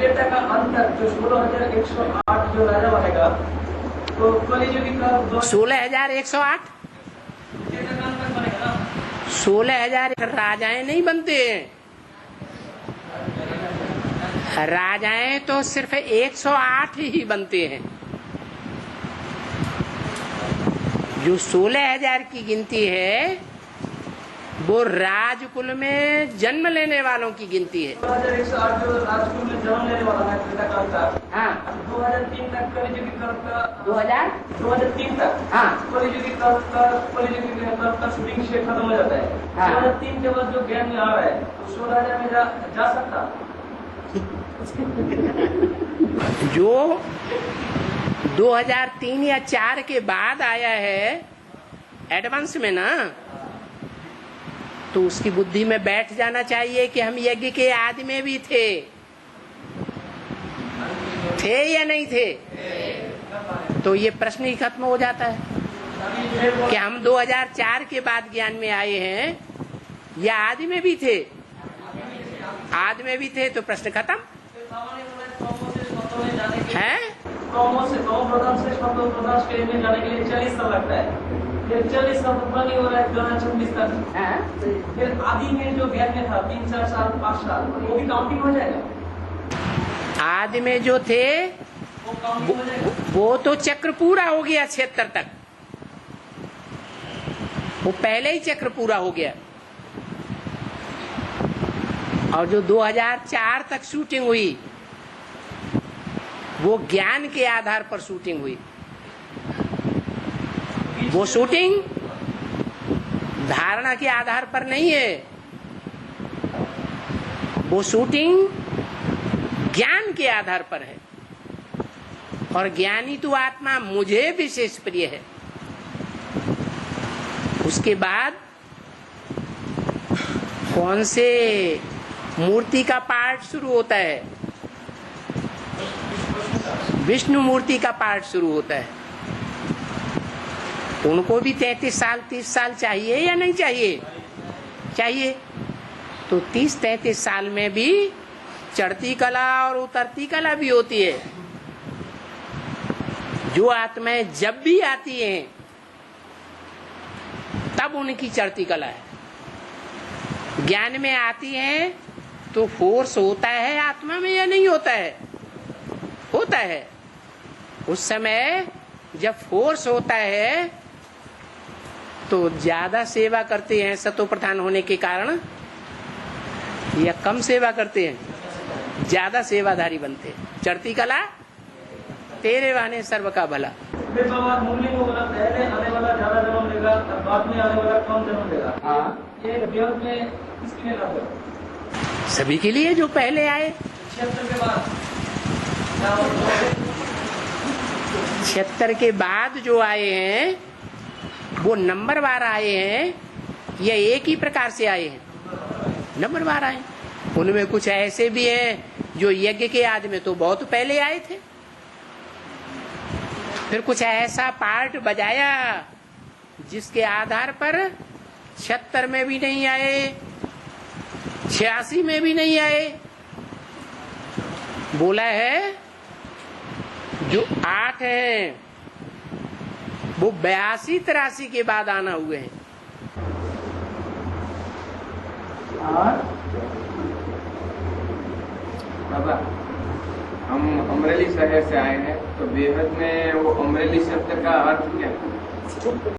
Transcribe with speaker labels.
Speaker 1: त्रेता का अंत तक जो 16,108 जो राजा बनेगा, तो कलियुगी का
Speaker 2: 16,108
Speaker 1: त्रेता का अंत तक बनेगा ना।
Speaker 2: 16,000 राजाएं नहीं बनते हैं। राजाएं तो सिर्फ 108 ही बनते हैं। जो 16,000 की गिनती है वो राजकुल में जन्म लेने वालों की गिनती है।
Speaker 1: 16,108 जो राजकुल में जन्म लेने वाला है त्रेता काल तक।
Speaker 2: हाँ
Speaker 1: 2003 तक कलियुगी काल का
Speaker 2: 2003
Speaker 1: तक
Speaker 2: हाँ
Speaker 1: कलियुगी काल का शूटिंग से खत्म हो जाता है।
Speaker 2: हाँ।
Speaker 1: 2003 के बाद जो ज्ञान में आ रहा है तो 16,000 में जा सकता।
Speaker 2: जो 2003 या 4 के बाद आया है एडवांस में ना, तो उसकी बुद्धि में बैठ जाना चाहिए कि हम यज्ञ के आदमी भी थे या नहीं थे। तो ये प्रश्न ही खत्म हो जाता है कि हम 2004 के बाद ज्ञान में आए हैं या आदि में भी थे। आदि में भी थे तो प्रश्न खत्म है।
Speaker 1: जाने के लिए 40 साल लगता है। फिर 40 साल पूरा नहीं हो रहा है 2026 तक। फिर आदि में जो ज्ञान में था 3-4 साल 5 साल वो भी काउंटिंग हो जाएगा।
Speaker 2: आदि में जो थे
Speaker 1: वो काउंटिंग हो जाएगा।
Speaker 2: वो तो चक्र पूरा हो गया 76 तक। वो पहले ही चक्र पूरा हो गया। और जो 2004 तक शूटिंग हुई वो ज्ञान के आधार पर शूटिंग हुई। वो शूटिंग धारणा के आधार पर नहीं है। वो शूटिंग ज्ञान के आधार पर है। और ज्ञानी तो आत्मा मुझे विशेष प्रिय है। उसके बाद कौन से मूर्ति का पाठ शुरू होता है? विष्णु मूर्ति का पाठ शुरू होता है। उनको भी 33 साल 30 साल चाहिए या नहीं चाहिए? चाहिए। तो 30-33 साल में भी चढ़ती कला और उतरती कला भी होती है। जो आत्माएं जब भी आती हैं तब उनकी चढ़ती कला है। ज्ञान में आती हैं तो फोर्स होता है आत्मा में या नहीं होता है? होता है। उस समय जब फोर्स होता है तो ज्यादा सेवा करते हैं सतो प्रधान होने के कारण, या कम सेवा करते हैं ज्यादा सेवाधारी बनते हैं। चढ़ती कला तेरे वाने सर्व का भला।
Speaker 1: पहले आने वाला ज्यादा जन्म लेगा, बाद में आने वाला कम जन्म लेगा।
Speaker 2: हाँ
Speaker 1: ये व्यर्थ में किसके लिए लाभ है?
Speaker 2: सभी के लिए जो पहले आए।
Speaker 1: 76 के बाद
Speaker 2: 76 के बाद जो आए हैं वो नंबरवार आए हैं या एक ही प्रकार से आए हैं? नंबरवार आए। उनमें कुछ ऐसे भी हैं जो यज्ञ के आदि में तो बहुत पहले आए थे। फिर कुछ ऐसा पार्ट बजाया जिसके आधार पर 76 में भी नहीं आए, 86 में भी नहीं आए। बोला है जो 8 हैं वो 82-83 के बाद आना हुए हैं।
Speaker 3: बाबा, हम अमरेली शहर से आए हैं, तो बेहद में वो अमरेली शब्द का अर्थ क्या है?